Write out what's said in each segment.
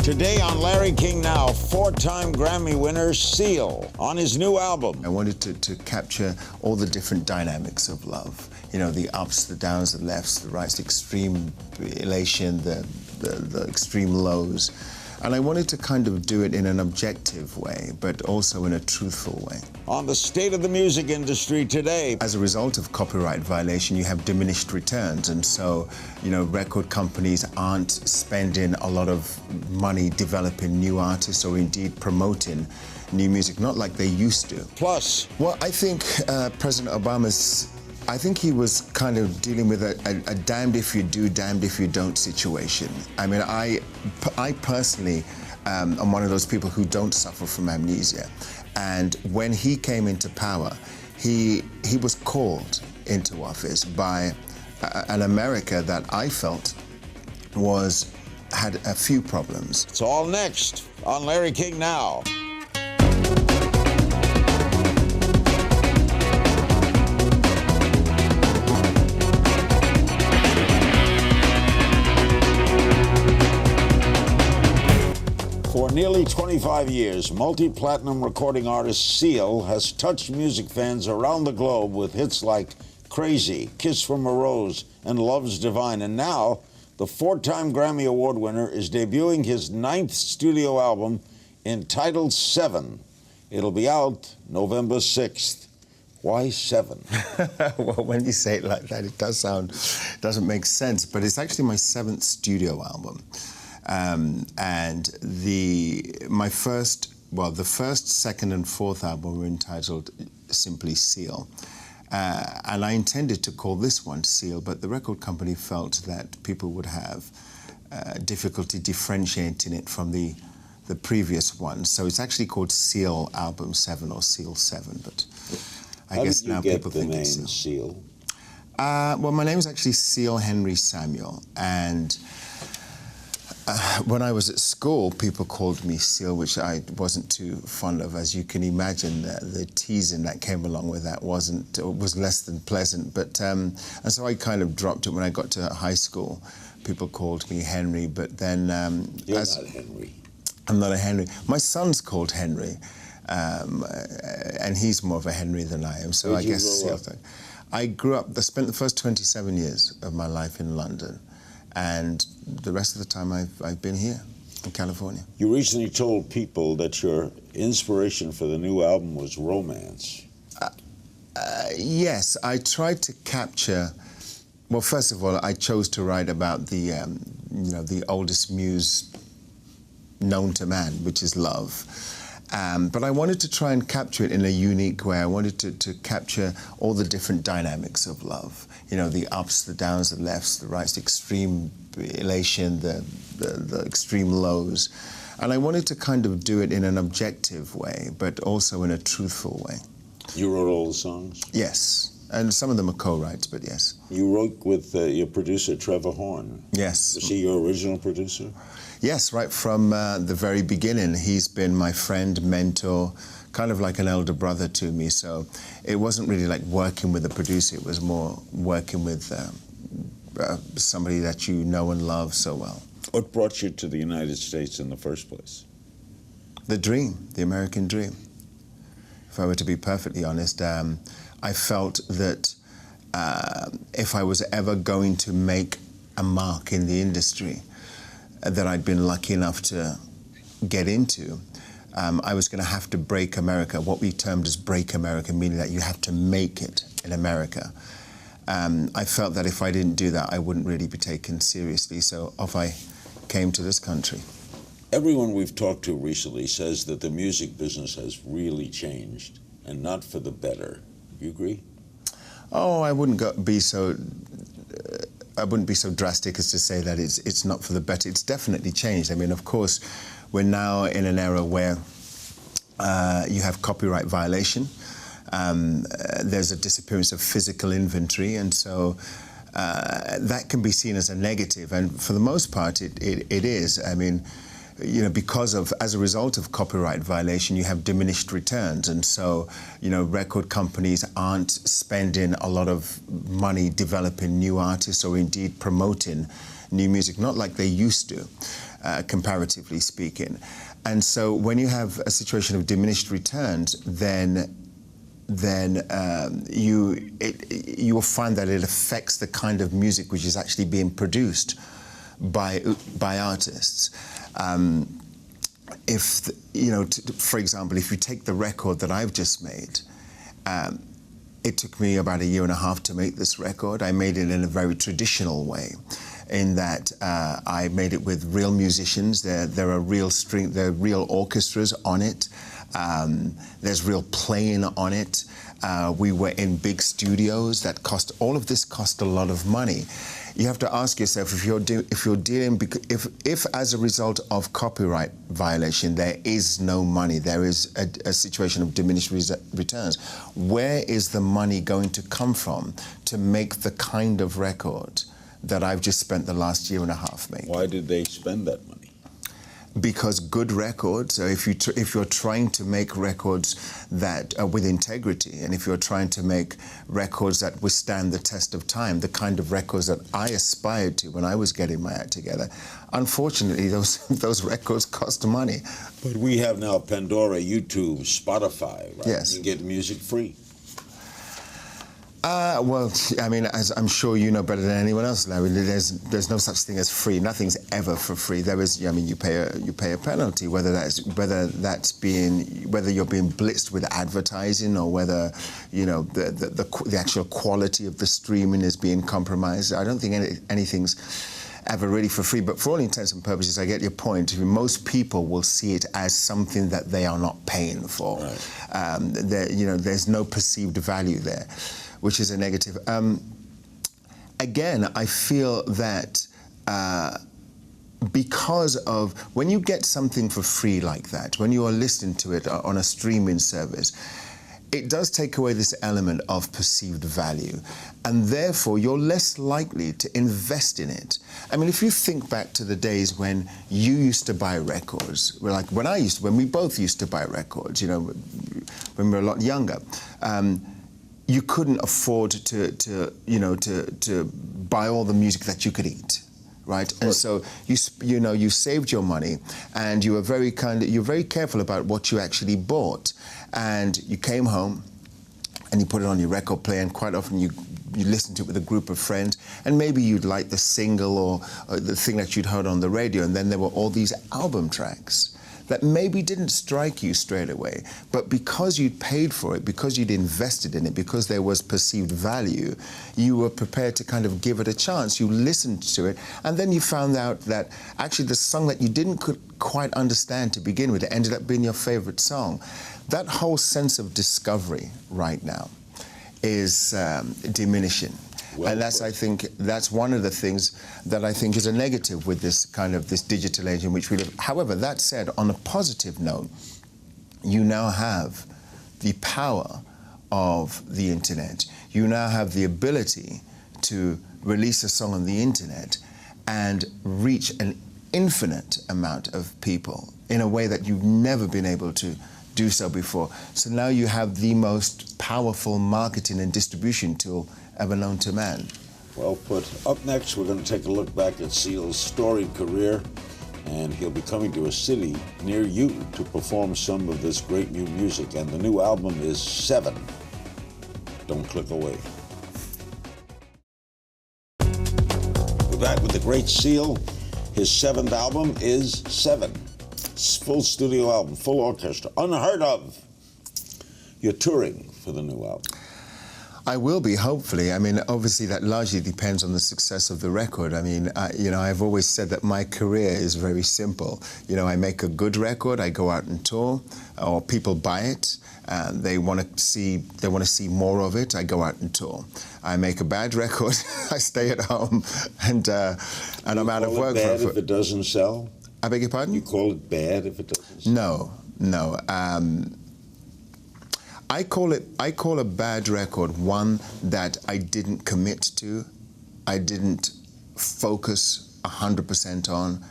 Today on Larry King Now, four-time Grammy winner Seal on his new album. I wanted to capture all the different dynamics of love. You know, the ups, the downs, the lefts, the rights, the extreme elation, the extreme lows. And I wanted to kind of do it in an objective way, but also in a truthful way. On the state of the music industry today. As a result of copyright violation, you have diminished returns. And so, you know, record companies aren't spending a lot of money developing new artists or indeed promoting new music, not like they used to. Plus. Well, I think President Obama's I think he was kind of dealing with a damned if you do, damned if you don't situation. I mean, I personally am one of those people who don't suffer from amnesia. And when he came into power, he was called into office by an America that I felt had a few problems. It's all next on Larry King Now. For nearly 25 years, multi-platinum recording artist Seal has touched music fans around the globe with hits like Crazy, Kiss from a Rose, and Love's Divine. And now, the four-time Grammy Award winner is debuting his 9th studio album, entitled 7. It'll be out November 6th. Why 7? Well, when you say it like that, it doesn't make sense, but it's actually my 7th studio album. And the first, second, and fourth album were entitled simply Seal. And I intended to call this one Seal, but the record company felt that people would have difficulty differentiating it from the previous one. So it's actually called Seal Album 7 or Seal 7, but I guess now people think it's Seal. Seal? Well, my name is actually Seal Henry Samuel, and when I was at school, people called me Seal, which I wasn't too fond of. As you can imagine, the teasing that came along with that was less than pleasant. But and so I kind of dropped it when I got to high school. People called me Henry, but then You're not Henry. I'm not a Henry. My son's called Henry, and he's more of a Henry than I am. So I guess Seal. I grew up. I spent the first 27 years of my life in London. And the rest of the time I've been here in California. You recently told people that your inspiration for the new album was romance. Yes, I tried to capture. Well, first of all, I chose to write about the oldest muse known to man, which is love. But I wanted to try and capture it in a unique way. I wanted to capture all the different dynamics of love. You know, the ups, the downs, the lefts, the rights, the extreme elation, the extreme lows. And I wanted to kind of do it in an objective way, but also in a truthful way. You wrote all the songs? Yes. And some of them are co-writes, but yes. You wrote with your producer, Trevor Horn. Yes. Was he your original producer? Yes, right from the very beginning. He's been my friend, mentor, kind of like an elder brother to me. So it wasn't really like working with a producer. It was more working with somebody that you know and love so well. What brought you to the United States in the first place? The dream, the American dream. If I were to be perfectly honest, I felt that if I was ever going to make a mark in the industry that I'd been lucky enough to get into, I was going to have to break America, what we termed as break America, meaning that you have to make it in America. I felt that if I didn't do that, I wouldn't really be taken seriously, so off I came to this country. Everyone we've talked to recently says that the music business has really changed, and not for the better. You agree? Oh, I wouldn't be so drastic as to say that it's not for the better. It's definitely changed. I mean, of course, we're now in an era where you have copyright violation. There's a disappearance of physical inventory, and so that can be seen as a negative. And for the most part, it is. I mean, you know, as a result of copyright violation, you have diminished returns. And so, you know, record companies aren't spending a lot of money developing new artists or indeed promoting new music, not like they used to. comparatively speaking. And so when you have a situation of diminished returns, then you will find that it affects the kind of music which is actually being produced by artists. For example, if you take the record that I've just made, it took me about 1.5 years to make this record. I made it in a very traditional way, in that I made it with real musicians. There are real orchestras on it. There's real playing on it. We were in big studios that cost. All of this cost a lot of money. You have to ask yourself if as a result of copyright violation there is no money, there is a situation of diminished returns. Where is the money going to come from to make the kind of record that I've just spent the last 1.5 years making? Why did they spend that money? Because good records, if you're trying to make records that are with integrity, and if you're trying to make records that withstand the test of time, the kind of records that I aspired to when I was getting my act together, unfortunately, those records cost money. But we have now Pandora, YouTube, Spotify, right? Yes. You can get music free. Well, I mean, as I'm sure you know better than anyone else, Larry, there's no such thing as free. Nothing's ever for free. There is, I mean, you pay a penalty, whether you're being blitzed with advertising, or whether, you know, the actual quality of the streaming is being compromised. I don't think anything's ever really for free, but for all intents and purposes, I get your point. Most people will see it as something that they are not paying for. Right. There's no perceived value there, which is a negative. Again, I feel that because of when you get something for free like that, when you are listening to it on a streaming service, it does take away this element of perceived value, and therefore you're less likely to invest in it. I mean, if you think back to the days when you used to buy records, like when we both used to buy records, you know, when we were a lot younger, you couldn't afford to buy all the music that you could eat, right? And so you saved your money, and you were very careful about what you actually bought. And you came home and you put it on your record player, and quite often you listened to it with a group of friends, and maybe you'd like the single or the thing that you'd heard on the radio, and then there were all these album tracks that maybe didn't strike you straight away, but because you'd paid for it, because you'd invested in it, because there was perceived value, you were prepared to kind of give it a chance. You listened to it, and then you found out that actually the song that you didn't quite understand to begin with, it ended up being your favorite song. That whole sense of discovery right now is diminishing. Well, and I think that's one of the things that I think is a negative with this digital age in which we live. However, that said, on a positive note, you now have the power of the internet. You now have the ability to release a song on the internet and reach an infinite amount of people in a way that you've never been able to do so before. So now you have the most powerful marketing and distribution tool ever known to man. Well put. Up next, we're going to take a look back at Seal's storied career, and he'll be coming to a city near you to perform some of this great new music, and the new album is 7. Don't click away. We're back with the great Seal. His 7th album is 7. It's full studio album, full orchestra, unheard of. You're touring for the new album. I will be, hopefully. I mean, obviously that largely depends on the success of the record. I mean, I've always said that my career is very simple. You know, I make a good record, I go out and tour, or people buy it, they want to see more of it, I go out and tour. I make a bad record, I stay at home, and I'm out of work. You call it bad if it doesn't sell? I beg your pardon? You call it bad if it doesn't sell? No. I call a bad record one that I didn't commit to, I didn't focus 100% on,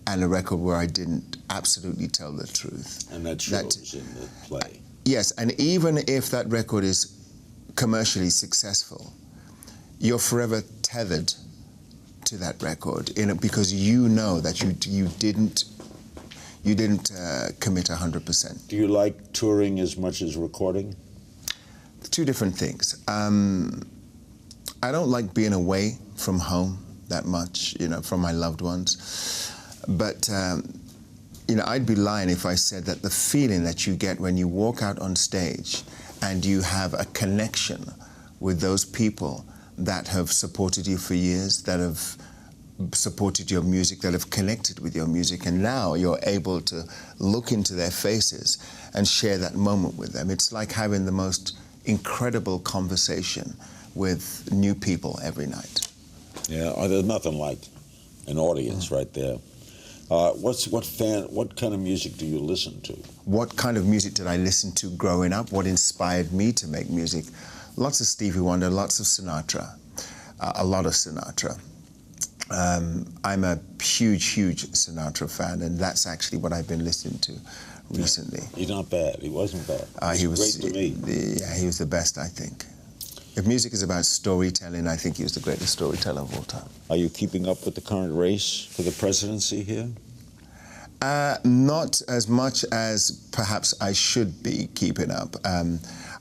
and a record where I didn't absolutely tell the truth. And that shows in the play. Yes, and even if that record is commercially successful, you're forever tethered to that record because you know that you didn't commit 100%. Do you like touring as much as recording? Two different things. I don't like being away from home that much, from my loved ones. But, I'd be lying if I said that the feeling that you get when you walk out on stage and you have a connection with those people that have supported you for years, that have supported your music, that have connected with your music, and now you're able to look into their faces and share that moment with them. It's like having the most incredible conversation with new people every night. Yeah, there's nothing like an audience right there. What kind of music do you listen to? What kind of music did I listen to growing up? What inspired me to make music? Lots of Stevie Wonder, lots of Sinatra, a lot of Sinatra. I'm a huge Sinatra fan, and that's actually what I've been listening to recently. He's not bad. He wasn't bad. He was great to me. Yeah, he was the best, I think. If music is about storytelling, I think he was the greatest storyteller of all time. Are you keeping up with the current race for the presidency here? Not as much as perhaps I should be keeping up.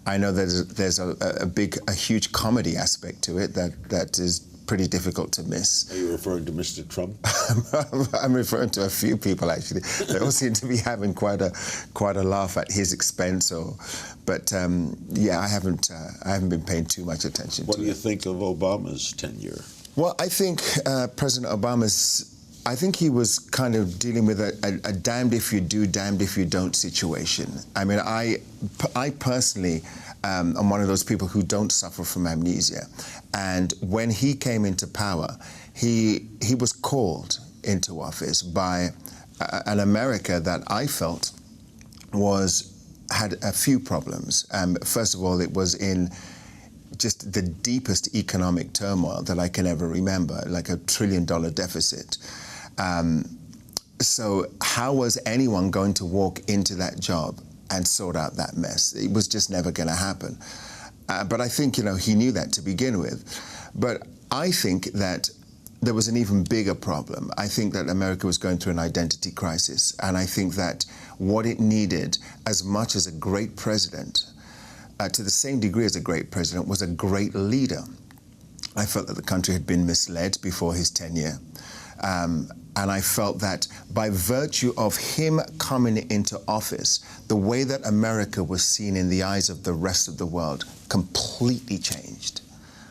I know there's a huge comedy aspect to it that is pretty difficult to miss. Are you referring to Mr. Trump? I'm referring to a few people, actually. They all seem to be having quite a laugh at his expense. Yeah, I haven't been paying too much attention to it. What do you think of Obama's tenure? Well, I think President I think he was kind of dealing with a damned if you do, damned if you don't situation. I mean, I personally am one of those people who don't suffer from amnesia. And when he came into power, he was called into office by an America that I felt had a few problems. First of all, it was in just the deepest economic turmoil that I can ever remember, like $1 trillion deficit. So how was anyone going to walk into that job and sort out that mess? It was just never going to happen. But I think, he knew that to begin with. But I think that there was an even bigger problem. I think that America was going through an identity crisis. And I think that what it needed, as much as a great president, to the same degree as a great president, was a great leader. I felt that the country had been misled before his tenure. And I felt that by virtue of him coming into office, the way that America was seen in the eyes of the rest of the world completely changed.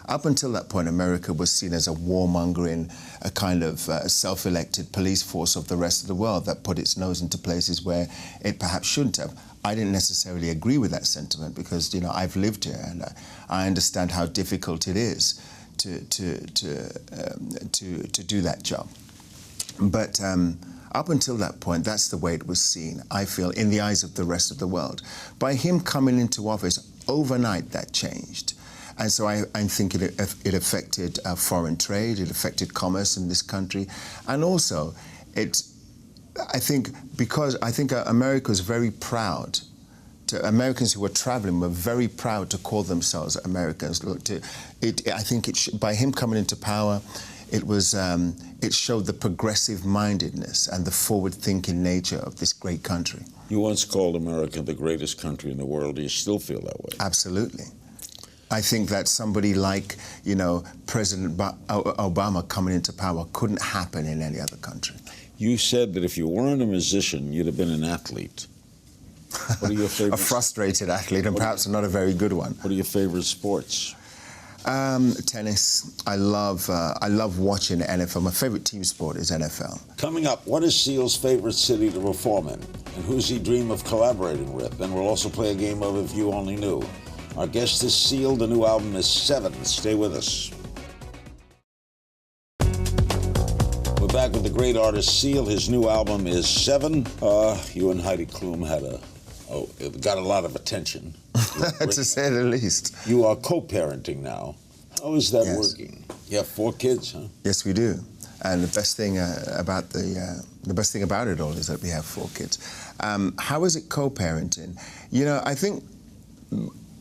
Up until that point, America was seen as a warmongering, a kind of self-elected police force of the rest of the world that put its nose into places where it perhaps shouldn't have. I didn't necessarily agree with that sentiment because, I've lived here and I understand how difficult it is to do that job. But up until that point, that's the way it was seen, I feel, in the eyes of the rest of the world. By him coming into office, overnight that changed. And so I think it affected foreign trade, it affected commerce in this country. And also, I think America was very proud. Americans who were traveling were very proud to call themselves Americans. By him coming into power, it showed the progressive-mindedness and the forward-thinking nature of this great country. You once called America the greatest country in the world. Do you still feel that way? Absolutely. I think that somebody like, President Obama coming into power couldn't happen in any other country. You said that if you weren't a musician, you'd have been an athlete. What are your favorite? A frustrated athlete, and perhaps not a very good one. What are your favorite sports? Tennis. I love watching the NFL. My favorite team sport is NFL. Coming up, what is Seal's favorite city to perform in? And who's he dream of collaborating with? And we'll also play a game of If You Only Knew. Our guest is Seal. The new album is 7. Stay with us. We're back with the great artist Seal. His new album is 7. You and Heidi Klum it got a lot of attention. To say the least. You are co-parenting now. How is that working? You have 4 kids, huh? Yes, we do. And the best thing about it all is that we have 4 kids. How is it co-parenting?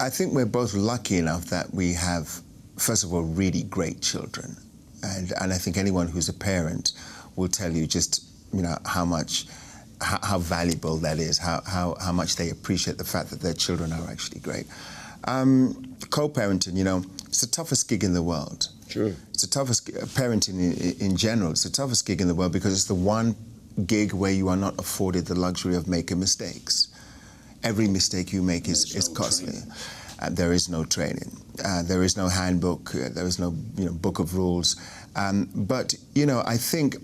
I think we're both lucky enough that we have, first of all, really great children. And I think anyone who's a parent will tell you just, how valuable that is, how much they appreciate the fact that their children are actually great. Co-parenting, it's the toughest gig in the world. Sure. It's the toughest, parenting in general, it's the toughest gig in the world because it's the one gig where you are not afforded the luxury of making mistakes. Every mistake you make is costly. There is no training. There is no handbook. There is no book of rules. But I think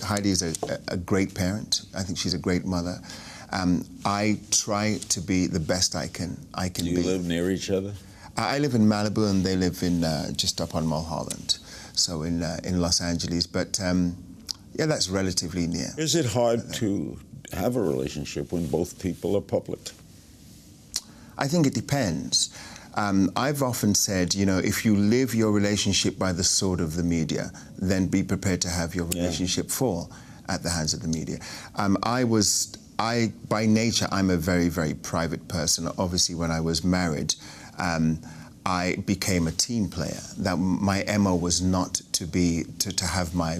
Heidi is a great parent. I think she's a great mother. I try to be the best I can be. Do you live near each other? I live in Malibu, and they live in just up on Mulholland, so in Los Angeles. But that's relatively near. Is it hard to have a relationship when both people are public? I think it depends. I've often said, if you live your relationship by the sword of the media, then be prepared to have your relationship fall at the hands of the media. By nature, I'm a very, very private person. Obviously, when I was married, I became a team player. That my MO was not to have my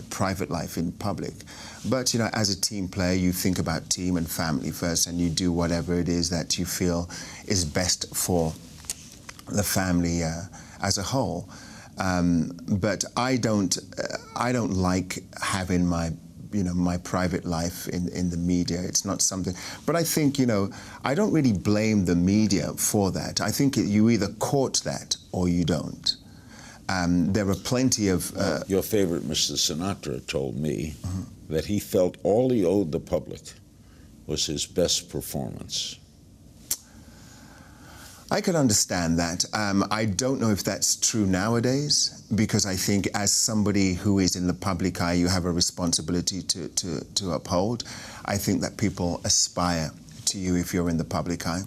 private life in public. But as a team player, you think about team and family first, and you do whatever it is that you feel is best for the family as a whole. But I don't like having my my private life in the media. It's not something. But I think I don't really blame the media for that. I think you either court that or you don't. There are plenty of... Your favorite, Mr. Sinatra, told me that he felt all he owed the public was his best performance. I could understand that. I don't know if that's true nowadays, because I think as somebody who is in the public eye, you have a responsibility to uphold. I think that people aspire to you if you're in the public eye.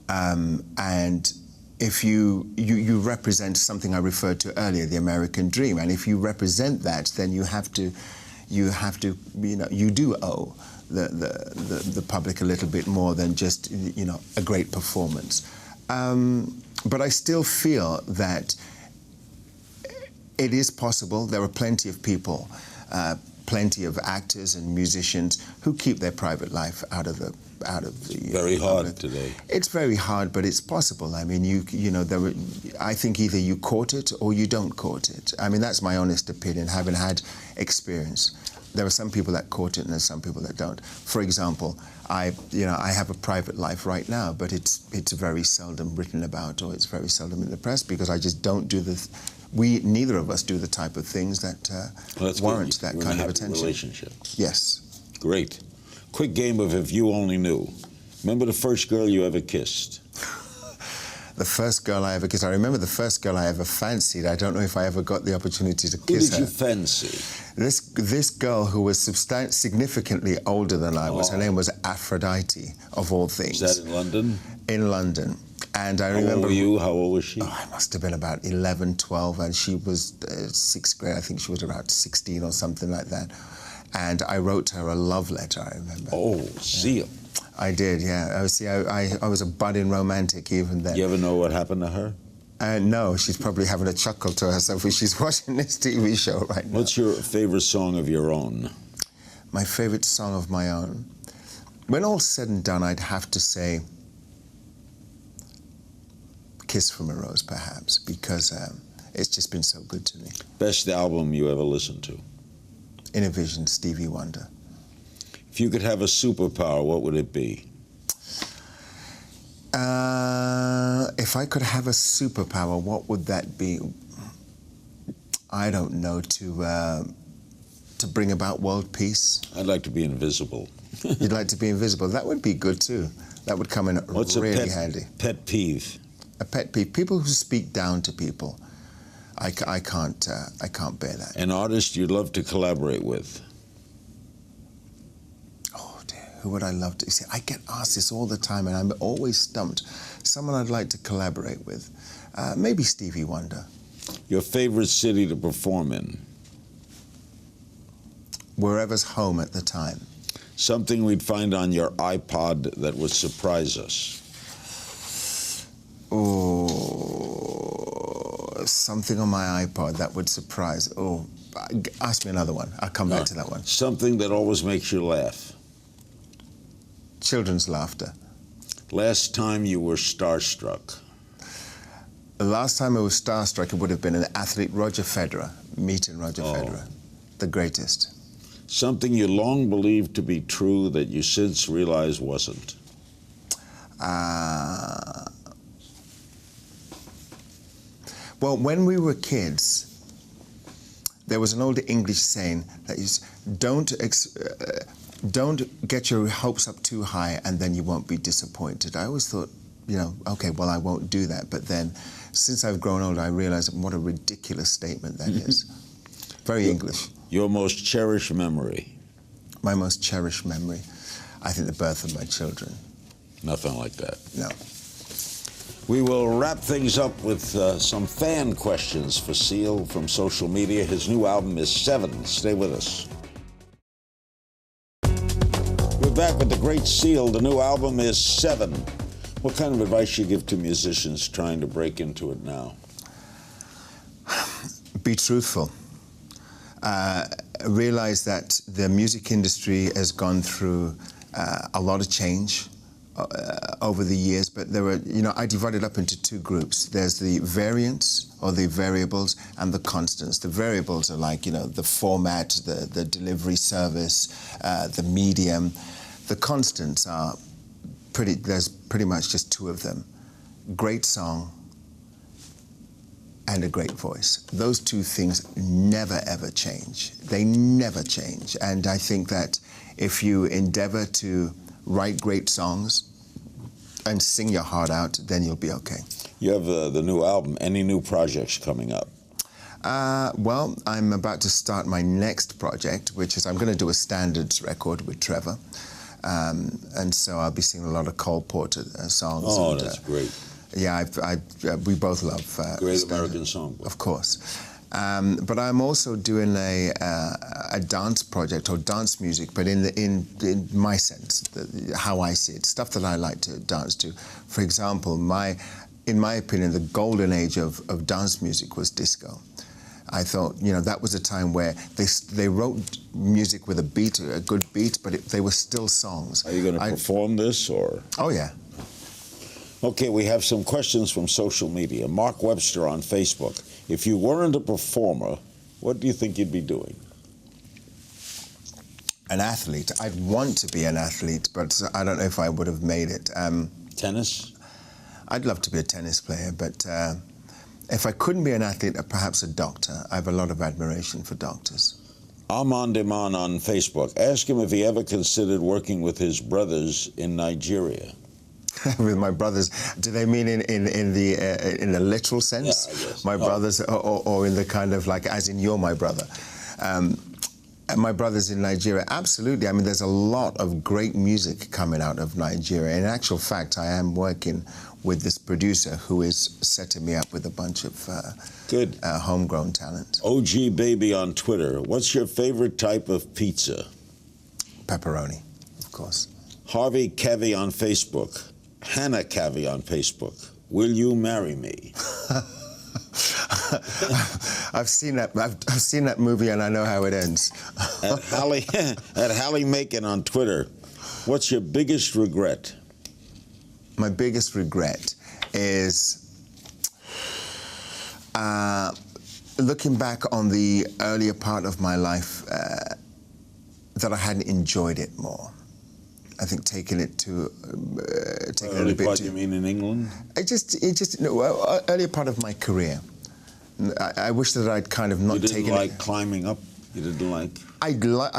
And if you represent something I referred to earlier, the American dream, and if you represent that, then you do owe the public a little bit more than just a great performance. But I still feel that it is possible. There are plenty of people, plenty of actors and musicians who keep their private life out of the very hard today. It's very hard, but it's possible. I mean, I think either you court it or you don't court it. I mean, that's my honest opinion, having had experience. There are some people that court it and there's some people that don't. For example, I have a private life right now, but it's very seldom written about, or it's very seldom in the press, because I just don't do neither of us do the type of things that warrant that kind of attention. Relationship. Yes. Great. Quick game of If You Only Knew. Remember the first girl you ever kissed? The first girl I ever kissed. I remember the first girl I ever fancied. I don't know if I ever got the opportunity to kiss her. Who did you fancy? This girl who was significantly older than I was. Her name was Aphrodite, of all things. Is that in London? In London. And I remember... How old were you? How old was she? Oh, I must have been about 11, 12, and she was 6th grade. I think she was about 16 or something like that. And I wrote her a love letter, I remember. Oh, seal. I did, yeah. I was a budding romantic even then. You ever know what happened to her? No, she's probably having a chuckle to herself when she's watching this TV show right now. What's your favorite song of your own? My favorite song of my own? When all's said and done, I'd have to say Kiss from a Rose, perhaps, because it's just been so good to me. Best album you ever listened to? Inner Vision, Stevie Wonder. If you could have a superpower, what would it be? If I could have a superpower, what would that be? I don't know, to bring about world peace. I'd like to be invisible. You'd like to be invisible? That would be good too. That would come in really handy. Pet peeve? A pet peeve. People who speak down to people. I can't bear that. An artist you'd love to collaborate with? Oh dear, who would I love to? See, I get asked this all the time, and I'm always stumped. Someone I'd like to collaborate with, maybe Stevie Wonder. Your favorite city to perform in? Wherever's home at the time. Something we'd find on your iPod that would surprise us? Oh, something on my iPod that would surprise. Oh, ask me another one. I'll come back to that one. Something that always makes you laugh. Children's laughter. Last time you were starstruck. The last time I was starstruck, it would have been an athlete, Roger Federer, meeting Roger Federer, the greatest. Something you long believed to be true that you since realize wasn't. Well, when we were kids, there was an old English saying that is, don't get your hopes up too high and then you won't be disappointed. I always thought, you know, okay, well, I won't do that. But then, since I've grown older, I realize what a ridiculous statement that is. Very English. Your most cherished memory? My most cherished memory, I think the birth of my children. Nothing like that. No. We will wrap things up with some fan questions for Seal from social media. His new album is 7. Stay with us. We're back with the great Seal. The new album is 7. What kind of advice you give to musicians trying to break into it now? Be truthful. Realize that the music industry has gone through a lot of change over the years, but there were, you know, I divided up into 2 groups. There's the variants or the variables and the constants. The variables are like, you know, the format, the delivery service, the medium. The constants are there's pretty much just 2 of them. Great song and a great voice. Those 2 things never, ever change. They never change. And I think that if you endeavor to write great songs and sing your heart out, then you'll be okay. You have the new album. Any new projects coming up? Well, I'm about to start my next project, which is I'm going to do a standards record with Trevor. And so I'll be singing a lot of Cole Porter songs. Oh, and, that's great. Yeah, we both love Great American Songbook. Of course. But I'm also doing a dance project or dance music, but in my sense, how I see it, stuff that I like to dance to. For example, in my opinion, the golden age of dance music was disco. I thought, you know, that was a time where they wrote music with a beat, a good beat, but they were still songs. Are you going to perform this, or? Oh, yeah. Okay, we have some questions from social media. Mark Webster on Facebook. If you weren't a performer, what do you think you'd be doing? An athlete. I'd want to be an athlete, but I don't know if I would have made it. Tennis? I'd love to be a tennis player, but if I couldn't be an athlete, perhaps a doctor. I have a lot of admiration for doctors. Amon Deman on Facebook. Ask him if he ever considered working with his brothers in Nigeria. With my brothers, do they mean in the literal sense? Yeah, I guess. My brothers, or in the kind of like, as in you're my brother. And my brothers in Nigeria, absolutely. I mean, there's a lot of great music coming out of Nigeria. In actual fact, I am working with this producer who is setting me up with a bunch of good homegrown talent. OG Baby on Twitter. What's your favorite type of pizza? Pepperoni, of course. Harvey Cavi on Facebook. Hannah Cavi on Facebook. Will you marry me? I've seen that. I've seen that movie, and I know how it ends. At Hallie Macon on Twitter. What's your biggest regret? My biggest regret is looking back on the earlier part of my life that I hadn't enjoyed it more. I think taking it to taking it a bit. What you mean in England? Earlier part of my career. I wish that I'd kind of not taken it. You didn't like climbing up? You didn't like? I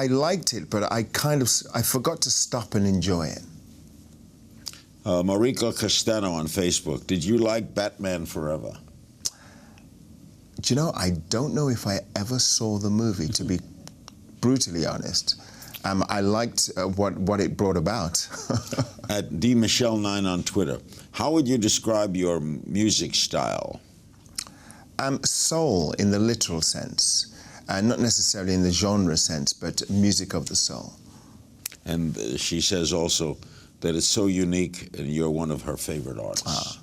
liked it, but I forgot to stop and enjoy it. Mariko Castano on Facebook. Did you like Batman Forever? Do you know, I don't know if I ever saw the movie, to be brutally honest. I liked what it brought about. At D Michelle 9 on Twitter. How would you describe your music style? Soul in the literal sense, not necessarily in the genre sense, but music of the soul. And she says also that it's so unique and you're one of her favorite artists.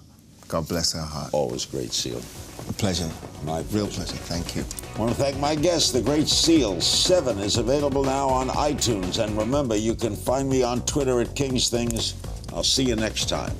God bless her heart. Always great, Seal. A pleasure. My Real pleasure. pleasure. Thank you. I want to thank my guest, the great Seal. 7 is available now on iTunes. And remember, you can find me on Twitter at King's Things. I'll see you next time.